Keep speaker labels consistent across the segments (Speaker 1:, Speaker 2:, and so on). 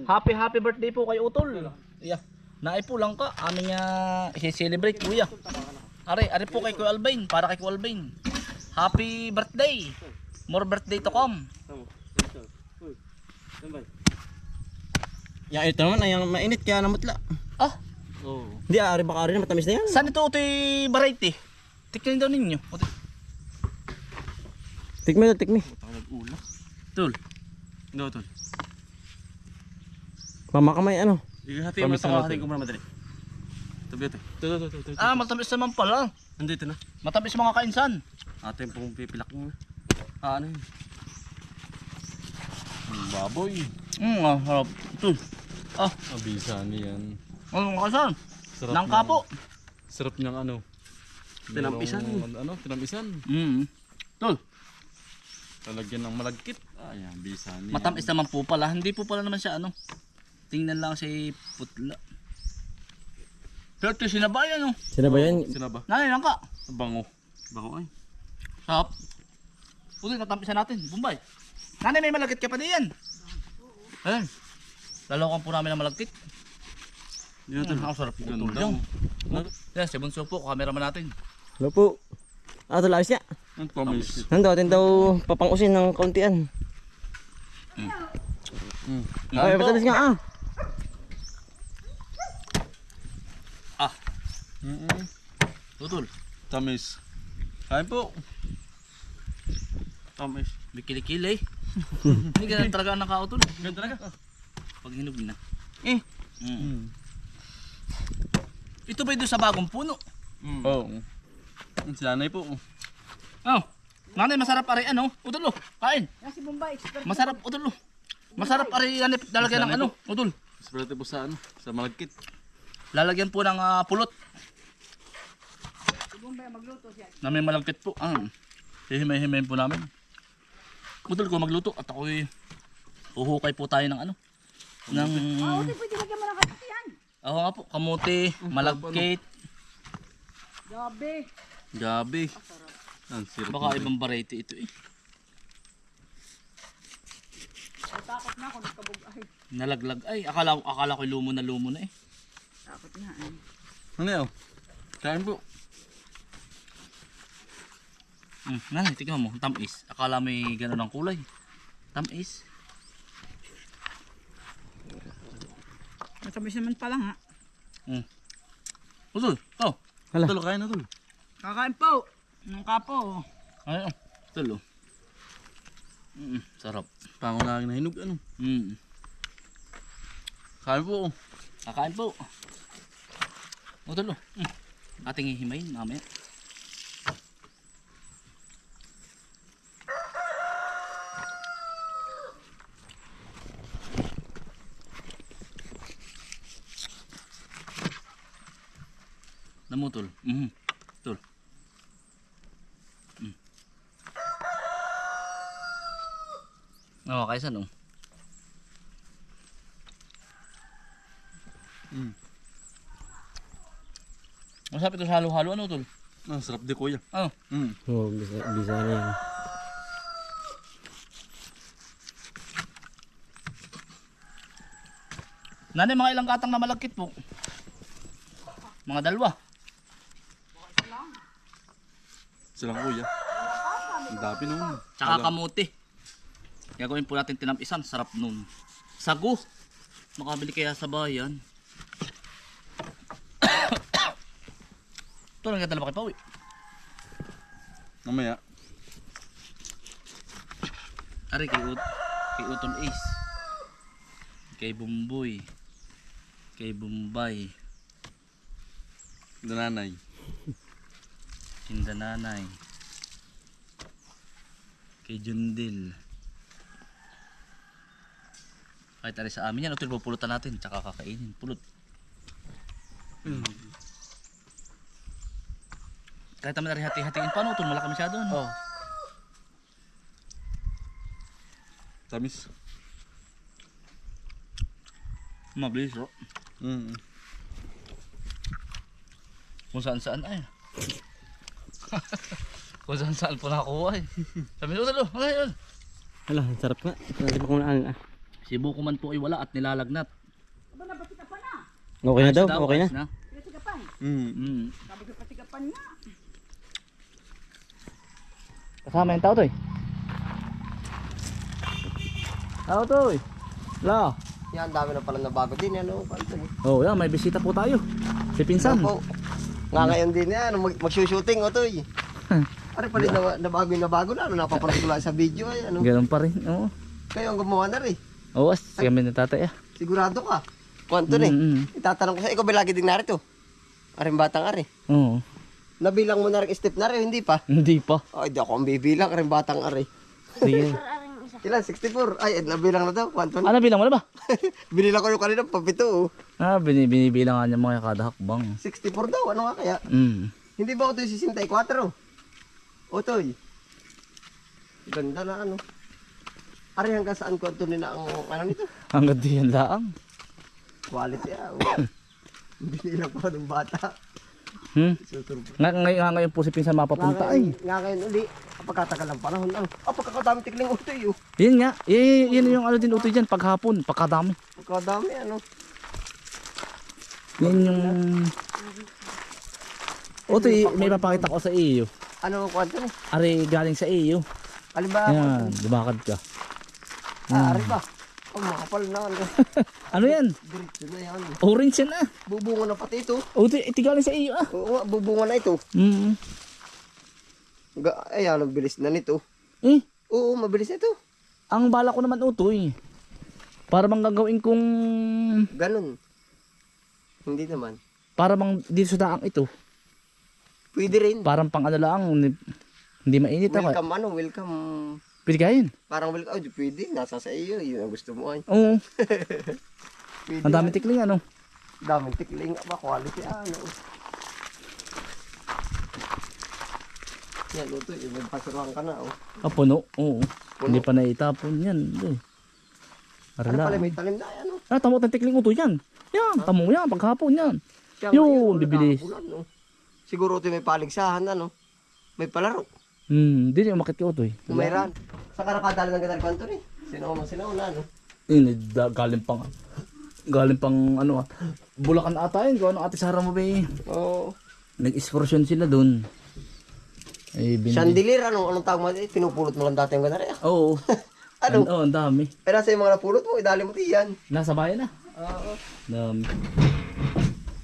Speaker 1: Happy birthday po kay Utol. Yeah. Naipo lang ka. Aming i-celebrate kuya. Ari po kay Kuya Albain. Para kay Kuya Albain. Happy birthday. More birthday to come.
Speaker 2: Yang ito naman ay yung mainit kaya namutla.
Speaker 1: Ah.
Speaker 2: Oh. Hindi ari baka ari na matamis na yan.
Speaker 1: Saan ito utoy variety? Tikman daw ninyo.
Speaker 2: Tikmi daw, tikmi.
Speaker 1: Tul.
Speaker 3: No, tol.
Speaker 2: Mama kamay ano?
Speaker 3: Hati mo ito, hati ko muna madali. Tabi ito. Ito.
Speaker 1: Ah, matamis naman pala.
Speaker 3: Nandito na.
Speaker 1: Matamis mga kainsan.
Speaker 3: Atin pong pipilak mo. Ano yun? Baboy.
Speaker 1: Harap. Tul. Ah,
Speaker 3: Abisa niyan.
Speaker 1: ano mga kainsan?
Speaker 3: Sarap
Speaker 1: Nangka po.
Speaker 3: Sarap niyang ano. Tinampisan. Tinampisan.
Speaker 1: Tul.
Speaker 3: Talagyan ng malagkit. Ayan, bisa niya.
Speaker 1: Matamis naman po pala. Hindi po pala naman siya ano. Tingnan lang siya putla. Pero ito sinabayan no.
Speaker 2: Sino ba yan?
Speaker 3: Sinaba?
Speaker 1: Nanay lang ka.
Speaker 3: Bango. Bango ay.
Speaker 1: Sarap. Puti natampisan natin. Bumbay. Nanay may malagkit ka pa diyan. Ayan. Lalawakan po namin ng malagkit.
Speaker 3: Dito.
Speaker 1: Ang sarap po
Speaker 3: Ganda.
Speaker 1: ito. Yan, si Bunso po. Cameraman natin.
Speaker 2: Hello po. Ah, ito laos niya.
Speaker 3: Ang tamis.
Speaker 2: Nando, atin daw papangusin ng kauntian. Ay, matamis nga ah.
Speaker 1: Tutol.
Speaker 3: Tamis. Kain po. Tamis.
Speaker 1: Bikili-kili. Hindi ganun talaga ang nakautol.
Speaker 3: Ganun talaga.
Speaker 1: Pag hinog na.
Speaker 3: Mm.
Speaker 1: Ito ba doon sa bagong puno?
Speaker 3: Oo. Ang sanay po.
Speaker 1: Oh. Nanay, masarap ari ano? Utol. Kain.
Speaker 4: Nasi Bombay, expert.
Speaker 1: Masarap utol. Masarap ari yan lalagyan ng ano? Utol.
Speaker 3: Spread po sa ano? Sa malagkit.
Speaker 1: Lalagyan po ng pulot.
Speaker 4: Si Bombay magluto siya.
Speaker 1: Na may malagkit po. Hihimay-himayin po namin. Utol ko magluto at ako'y uhukay po tayo ng ano? Ng...
Speaker 4: Uti, pwede lagyan mo ng kapitihan.
Speaker 1: Oo nga po, kamuti, malagkit,
Speaker 4: Gabi.
Speaker 3: Gabi. Ang sirap.
Speaker 1: baka ibang variety ito eh.
Speaker 4: Takot na ako, nagkabugay.
Speaker 1: Nalaglag ay, akala ko lumo na eh.
Speaker 4: Takot na.
Speaker 3: Ano yun? Kain po.
Speaker 1: Nanay, tignan mo, tamis. Akala may gano'n ang kulay. Tamis.
Speaker 4: Matamis naman pala nga.
Speaker 1: Utol, oh.
Speaker 2: Hala.
Speaker 3: Tulo, kain na tulo.
Speaker 4: Kakain po. Ng kapo.
Speaker 1: Ay, utol oh. Sarap.
Speaker 3: Pangunahing nahinog ano. Kain po.
Speaker 1: Kakain po. Utol oh. Ating hihimayin mamaya. Namutol. Tol. Oh, kaysa no. Masarap ito sa halo-halo ano tol?
Speaker 3: Ang sarap di kuya.
Speaker 1: Ano?
Speaker 2: Oh, bisa na yan.
Speaker 1: Nanay, mga ilang katang na malagkit po? Mga dalawa.
Speaker 3: Silang kuya. Ang dami nun.
Speaker 1: Tsaka kamuti. Gagawin po natin tinampisan. Sarap nun. Sago. Makabili kaya sa bayan. Ito lang ganda na pakipawi.
Speaker 3: Mamaya.
Speaker 1: Ari kay Utol Ace. Kay Bumboy. Kay Bombay.
Speaker 3: Nanay.
Speaker 1: Kinda Nanay. Kay Jundil. Kahit ari sa amin yan, Utol, pupulutan natin. Tsaka kakainin. Pulot. Kahit naman ari hati-hatiin pa, no? Utol, malaki masyado. No?
Speaker 3: Oh. Tamis.
Speaker 1: Mabilis, oh. Kung saan-saan ay. Kung saan-saan po nakakuha eh. Sabi nyo, Utol, ay.
Speaker 2: Hala, ang sarap nga. Hindi pa kumain ah.
Speaker 1: Si Buko man po ay wala at nilalagnat.
Speaker 4: Aba na, patikapan na.
Speaker 2: Okay na daw,
Speaker 1: Ayos
Speaker 2: okay na.
Speaker 1: ayos
Speaker 4: Patikapan. Sabi ko patikapan nga.
Speaker 1: Kasama yung tao to eh. Tao to eh. La.
Speaker 5: Yan, dami na pala nabago din. Ano,
Speaker 1: Oh, yan, may bisita po tayo. Si Pinsan.
Speaker 5: po. Nga ngayon din yan, mag-shooting o to eh. Ano pa rin nabago na, ano, napapanood ko lang sa video ay ano.
Speaker 1: Ganun pa rin. Oo.
Speaker 5: Kayo ang gumawa na rin.
Speaker 1: Oo, kami na tatay ah.
Speaker 5: Sigurado ka. Kwanto eh. Itatanong ko sa ikaw, ba lagi din narito? Aring batang ari.
Speaker 1: Oo.
Speaker 5: Nabilang mo na rin step na rin, hindi pa?
Speaker 1: Hindi pa.
Speaker 5: Ay, di ako ang bibilang, aring batang ari.
Speaker 1: Sige.
Speaker 5: Ilan? 64? Ay, nabilang na daw, kwanto na.
Speaker 1: Ano bilang mo na ba?
Speaker 5: Binilang ko yung kanina, papito oh.
Speaker 1: Ah, binibilang nga niya mga kada hakbang.
Speaker 5: 64 daw, ano nga kaya? Hindi ba ito yung 64? Otoy. Ganda na ano. Ari hanggang saan ko ito nila ang ano nito?
Speaker 1: Hanggang diyan laang.
Speaker 5: Quality ah. Binilang pa ng bata. Susurbo.
Speaker 1: Ngayon po si Pinsan mapapunta ay.
Speaker 5: Nga ngayon uli, pagkatagal ng panahon ano. Pagkakadami tikling utoy oh.
Speaker 1: Yun nga. Yun yung ano din utoy dyan paghapon. Pagkadami.
Speaker 5: Pagkadami ano.
Speaker 1: Yan yung... Utoy, may papakita ko sa iyo.
Speaker 5: Ano ang kwento ni?
Speaker 1: Ari galing sa iyo.
Speaker 5: Halimbawa.
Speaker 1: Yan, lumakad ka.
Speaker 5: Ari ba? Oh, makapal na ano.
Speaker 1: Ano yan?
Speaker 5: Diretso na yan.
Speaker 1: Orange yan ah.
Speaker 5: Bubunga na pati ito.
Speaker 1: Utoy, iti galing sa iyo ah.
Speaker 5: Oo, bubunga na ito. Ay, ano, bilis na nito.
Speaker 1: Eh,
Speaker 5: Oo, mabilis na ito.
Speaker 1: ang bala ko naman utoy. Para bang gagawin kong...
Speaker 5: Ganun. Hindi naman.
Speaker 1: Para bang dito sa daang ito.
Speaker 5: Pwede rin.
Speaker 1: Parang pang ano lang. Hindi mainit ako.
Speaker 5: Welcome ano, welcome.
Speaker 1: Pwede kain.
Speaker 5: Parang welcome. Oh, pwede. Nasa sa iyo. Yun ang gusto mo ay.
Speaker 1: Oo.
Speaker 5: Pwede.
Speaker 1: Ang dami tikling ano.
Speaker 5: Daming tikling. Aba, quality ano. Yan, luto. Ibang pasuruhan ka na. Oh.
Speaker 1: Ah, puno. Oo.
Speaker 5: Puno.
Speaker 1: Hindi pa naitapon yan.
Speaker 5: Ano
Speaker 1: Arala.
Speaker 5: pala, may talim na ano.
Speaker 1: Ah, tamo ng tikling uto yan. Yan, tamo yan. Paghapon yan.
Speaker 5: Siya
Speaker 1: Yun,
Speaker 5: ngayon,
Speaker 1: bibilis.
Speaker 5: nakabulan, no? Siguro ito may paligsahan ano. May palaro.
Speaker 1: Hindi yung makit ka uto eh.
Speaker 5: Umayran. Sa karakadali ng ganang kanto ni. Sinaw na no.
Speaker 1: Galing pang ano ah. Bulacan ata yun. Kung ano ate Sara mo ba eh.
Speaker 5: Oo.
Speaker 1: Nag-excursion sila dun. Ay,
Speaker 5: Chandelier, anong tawag mo? Pinupulot mo lang dati yung ganari ah.
Speaker 1: Oo.
Speaker 5: Ano?
Speaker 1: Oo, ang dami.
Speaker 5: Eh, nasa yung mga napulot mo, idali mo diyan.
Speaker 1: Nasa bayan na.
Speaker 5: Oo.
Speaker 1: Dami.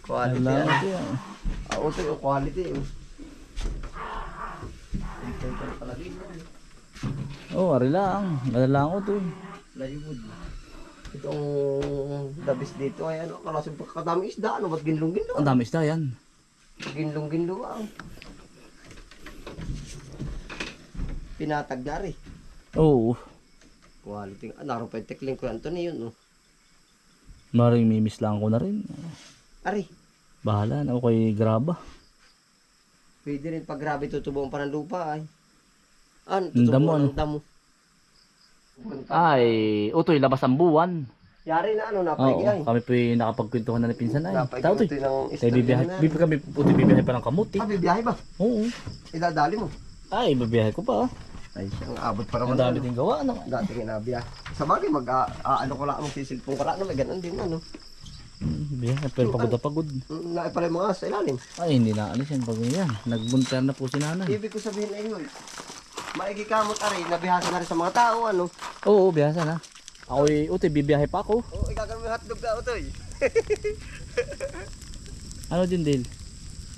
Speaker 5: Quality
Speaker 1: Wala
Speaker 5: yan.
Speaker 1: ito yan.
Speaker 5: Ito yung quality.
Speaker 1: Oo, ari lang. Gala lang uto eh.
Speaker 5: Plywood. Itong dabis dito ay ano, kalasong pagkakadami isda, ano, ba't ginlong-ginlo?
Speaker 1: Ang dami isda yan.
Speaker 5: Ginlong-ginlo ang. Pinatag na rin.
Speaker 1: Oo.
Speaker 5: Quality. Naroon pa yung tekling ko Anthony yun, no?
Speaker 1: Maring mimis lang ko na rin.
Speaker 5: Ari,
Speaker 1: Bahala na ako kay Graba.
Speaker 5: pwede rin pag grabe tutubuan pa ng lupa ay. Ano,
Speaker 1: Ang damo,
Speaker 5: tutubuan
Speaker 1: ano?
Speaker 5: ng damo.
Speaker 1: Ay, utoy, labas ang buwan.
Speaker 5: Yari na ano,
Speaker 1: Oo,
Speaker 5: napaigi ay.
Speaker 1: kami po yung nakapagkwentuhan na ni Pinsan ay.
Speaker 5: Napaigi
Speaker 1: Tao to
Speaker 5: ito
Speaker 1: eh.
Speaker 5: ng
Speaker 1: Tayo bibiyahe. Kami utoy bibiyahe pa ng kamuti.
Speaker 5: Ah, bibiyahe ba?
Speaker 1: Oo.
Speaker 5: Idadali mo.
Speaker 1: Ay, bibiyahe ko pa.
Speaker 5: Ay, ang abot pa naman.
Speaker 1: Ang dami
Speaker 5: ano.
Speaker 1: din gawa. Ano?
Speaker 5: Dati kinabiya. Sa bagay, ano ko lang, magsisilpong ko lang, may ganun din, ano.
Speaker 1: Bibiyahe, pero pagod na pagod.
Speaker 5: Naay pala yung mga sa ilalim.
Speaker 1: Ay, hindi na alis yan. Pag yan. Nagbunter na po si nanay.
Speaker 5: Ibig ko sabihin ay yun. Maigi kamot ari, nabihasa na rin sa mga tao, ano.
Speaker 1: Oo, biyasa na. Ako utoy, bibiyahe pa ako.
Speaker 5: Oo, igagano mo yung hotdog ka, Utoy.
Speaker 1: Ano din, Dale?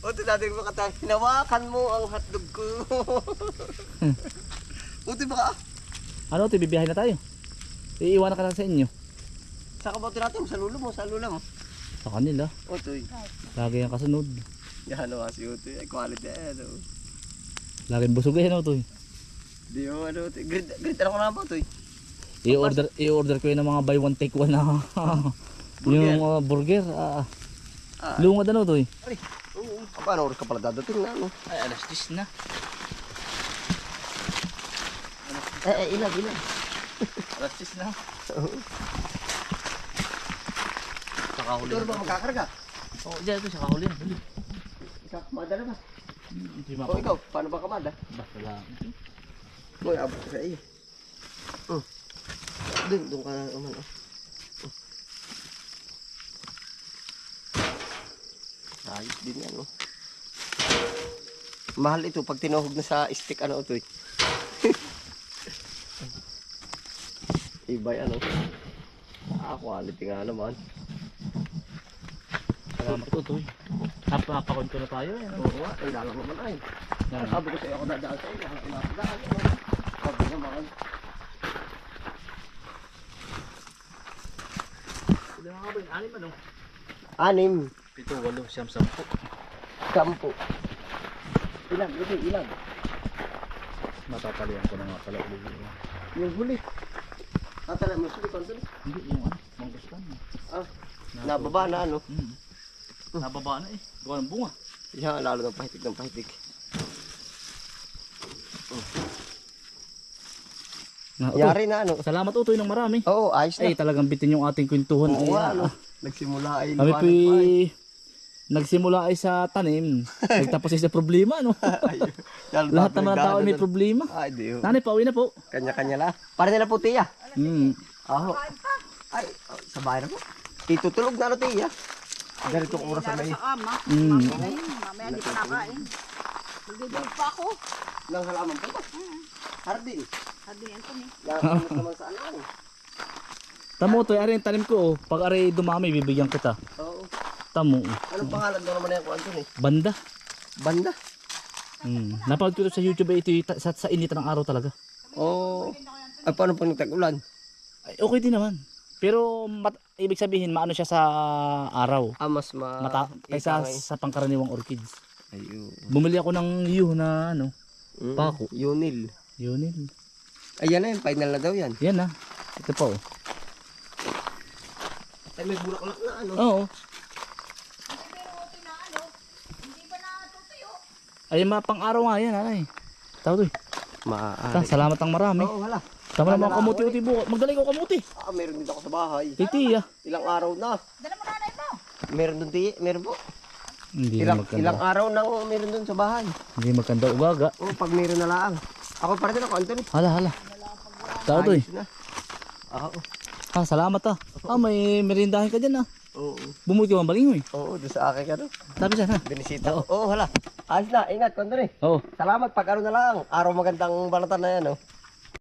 Speaker 5: Utoy, dati mo kata, hinawakan mo ang hotdog ko. Utoy, baka,
Speaker 1: Ano, utoy, bibiyahe na tayo. Iiwanan ka lang sa inyo.
Speaker 5: saka ba ito natin? Sa lulo mo, sa lula mo.
Speaker 1: Sa kanila.
Speaker 5: Utoy.
Speaker 1: Lagi ang kasunod.
Speaker 5: Yan o, si Utoy. Ay, quality, ano.
Speaker 1: Laging busog eh, ano, utoy.
Speaker 5: Di mo, ano, Utoy. Grid ano ko na ba, Utoy?
Speaker 1: I-order ko yun ng mga buy one take one na yung burger. Lungad ano to eh.
Speaker 5: Ay, oo. Paano oras ka pala dadating na, ano?
Speaker 1: Ay, alas 10 na.
Speaker 5: Ilan.
Speaker 1: Alas 10 na. Kakahuli.
Speaker 5: Ito ba magkakarga?
Speaker 1: Oo, dyan ito siya kahuli.
Speaker 5: Ikaw, madala ba?
Speaker 1: Hindi
Speaker 5: O ikaw, paano ba kamada?
Speaker 1: Basta lang.
Speaker 5: Uy, abot ka sa iyo. Doon ka naman. Ayos din yan, oh. Mahal ito pag tinuhog na sa stick, ano ito eh. Iba yan, oh. Quality nga naman.
Speaker 1: Salamat Utoy. Napakunto na tayo eh.
Speaker 5: Oo nga, ay dalang naman ay. Sabi ko sa'yo ako dadaan sa'yo, ako nakadaan. Sabi naman.
Speaker 1: Ilan nga ba yun? 6 ano?
Speaker 5: 6.
Speaker 1: 7, 8, 9, 10.
Speaker 5: 10. Ilan? Ito, ilan?
Speaker 1: Matatalian ko na nga pala ulit.
Speaker 5: Yung huli. Tatala mo, huli konto na.
Speaker 1: Hindi, yung ano, mangustan.
Speaker 5: Ah, nababa na ano.
Speaker 1: Nababa na eh. Gawa ng bunga.
Speaker 5: Yan, lalo ng pahitik ng pahitik. Yari na ano.
Speaker 1: Salamat Utoy ng marami.
Speaker 5: Oo, ayos na.
Speaker 1: Ay, talagang bitin yung ating kwentuhan.
Speaker 5: Oo,
Speaker 1: Ay,
Speaker 5: ano. Nagsimula ay
Speaker 1: kami
Speaker 5: liwanag
Speaker 1: po
Speaker 5: pa ay.
Speaker 1: nagsimula ay sa tanim. Nagtapos ay sa problema, no? Lahat naman ng tao ay may problema.
Speaker 5: Ay, di oh.
Speaker 1: Nanay, pauwi na po.
Speaker 5: Kanya-kanya la. Para nila po, tiya.
Speaker 1: Ah,
Speaker 5: Ay, sa bahay na po. Itutulog na ano, tiya. Ganitong oras na may.
Speaker 4: Sa ama.
Speaker 1: mm.
Speaker 4: Ngayon, mamaya hindi pa nakain. Magdidulog pa ako.
Speaker 5: Nang halaman po ba? Hardin.
Speaker 4: Sabi niyan to ni.
Speaker 5: Nakakamit naman sa ano.
Speaker 1: Tamo to, ari yung tanim ko. Oh. Pag ari dumami, bibigyan kita.
Speaker 5: Oo.
Speaker 1: Tamo.
Speaker 5: Anong pangalan daw naman yan kung Anton eh?
Speaker 1: Banda.
Speaker 5: Banda.
Speaker 1: Napanood ko to sa YouTube, ito yung sa init ng araw talaga.
Speaker 5: Oo. Ay, paano pag nagtag-ulan?
Speaker 1: Ay, okay din naman. Pero ibig sabihin, maano siya sa araw.
Speaker 5: Mas
Speaker 1: Kaysa sa pangkaraniwang orchids.
Speaker 5: Ayun.
Speaker 1: Bumili ako ng yuh na ano, pako.
Speaker 5: Yunil.
Speaker 1: Yun yun.
Speaker 5: Ayan na yun, final na daw yan.
Speaker 1: Yan na. Ito pa oh.
Speaker 5: Ay, may bulaklak na ano.
Speaker 1: Oo. Ay, pang araw nga yan, anay. Tao to eh.
Speaker 5: Maaari.
Speaker 1: Salamat ang marami.
Speaker 5: Oo, wala.
Speaker 1: Tama naman kamuti-uti bukas. Magdalay ko kamuti.
Speaker 5: Meron din ako sa bahay.
Speaker 1: Titi ah.
Speaker 5: Ilang araw na.
Speaker 4: Dala mo nanay mo.
Speaker 5: Meron doon tiye, meron po.
Speaker 1: Hindi na
Speaker 5: Ilang
Speaker 1: magkanda.
Speaker 5: araw na meron doon sa bahay.
Speaker 1: Hindi magkanda ugaga.
Speaker 5: Oo, pag meron na lang. Ako pa rin ako, Anthony.
Speaker 1: Hala. Tao to eh.
Speaker 5: Ayos na. Oo.
Speaker 1: Salamat ah. May merindahin ka dyan ah.
Speaker 5: Oo.
Speaker 1: Bumuti ka bang balingoy?
Speaker 5: Oo, doon sa akin ka doon.
Speaker 1: Sabi sana.
Speaker 5: Binisita. Oo, hala. Ayos na, ingat, Anthony.
Speaker 1: Oo.
Speaker 5: Salamat pag ano na lang. Araw magandang balatan na yan, oh.